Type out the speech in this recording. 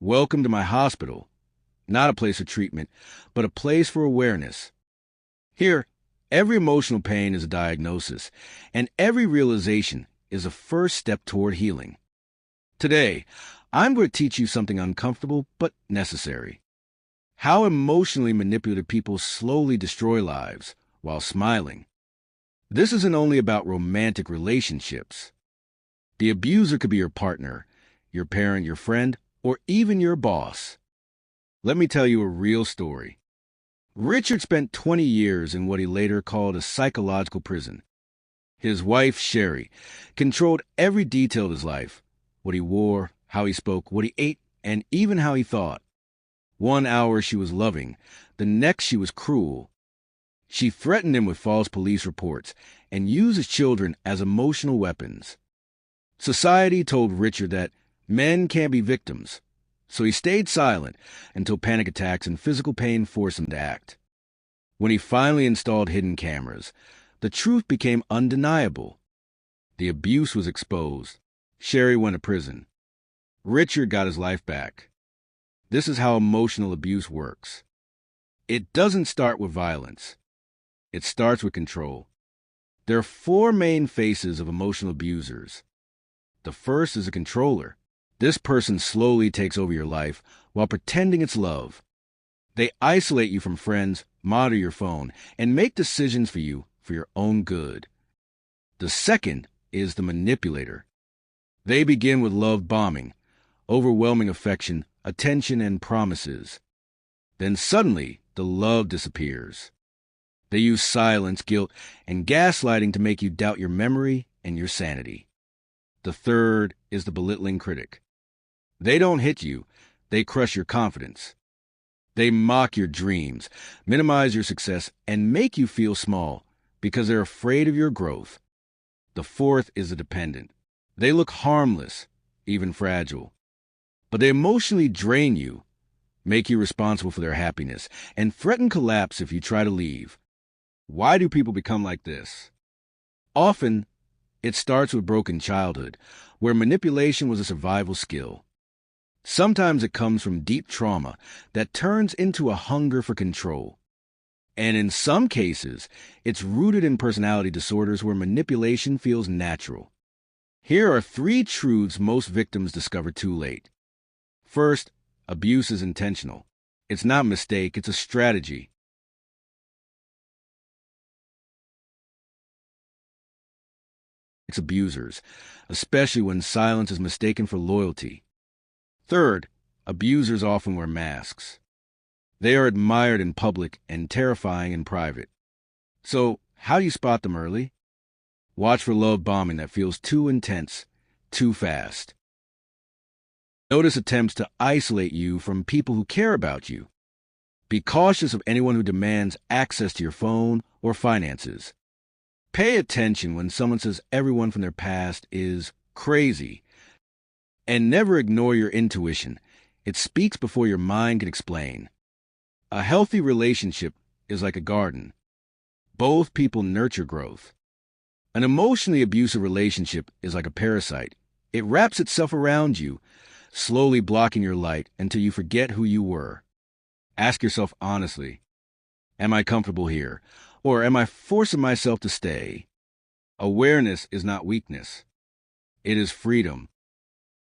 Welcome to my hospital. Not a place of treatment, but a place for awareness. Here, every emotional pain is a diagnosis, and every realization is a first step toward healing. Today, I'm going to teach you something uncomfortable but necessary. How emotionally manipulative people slowly destroy lives while smiling. This isn't only about romantic relationships. The abuser could be your partner, your parent, your friend, or even your boss. Let me tell you a real story. Richard spent 20 years in what he later called a psychological prison. His wife, Sherry, controlled every detail of his life: what he wore, how he spoke, what he ate, and even how he thought. One hour she was loving, the next she was cruel. She threatened him with false police reports and used his children as emotional weapons. Society told Richard that men can't be victims, so he stayed silent until panic attacks and physical pain forced him to act. When he finally installed hidden cameras, the truth became undeniable. The abuse was exposed. Sherry went to prison. Richard got his life back. This is how emotional abuse works. It doesn't start with violence. It starts with control. There are four main faces of emotional abusers. The first is a controller. This person slowly takes over your life while pretending it's love. They isolate you from friends, monitor your phone, and make decisions for you for your own good. The second is the manipulator. They begin with love bombing, overwhelming affection, attention, and promises. Then suddenly, the love disappears. They use silence, guilt, and gaslighting to make you doubt your memory and your sanity. The third is the belittling critic. They don't hit you, they crush your confidence. They mock your dreams, minimize your success, and make you feel small because they're afraid of your growth. The fourth is the dependent. They look harmless, even fragile. But they emotionally drain you, make you responsible for their happiness, and threaten collapse if you try to leave. Why do people become like this? Often, it starts with broken childhood, where manipulation was a survival skill. Sometimes it comes from deep trauma that turns into a hunger for control. And in some cases, it's rooted in personality disorders where manipulation feels natural. Here are three truths most victims discover too late. First, abuse is intentional. It's not a mistake, it's a strategy. Abusers, especially when silence is mistaken for loyalty. Third, abusers often wear masks. They are admired in public and terrifying in private. So, how do you spot them early? Watch for love bombing that feels too intense, too fast. Notice attempts to isolate you from people who care about you. Be cautious of anyone who demands access to your phone or finances. Pay attention when someone says everyone from their past is crazy. And never ignore your intuition. It speaks before your mind can explain. A healthy relationship is like a garden. Both people nurture growth. An emotionally abusive relationship is like a parasite. It wraps itself around you, slowly blocking your light until you forget who you were. Ask yourself honestly, am I comfortable here? Or am I forcing myself to stay? Awareness is not weakness. It is freedom.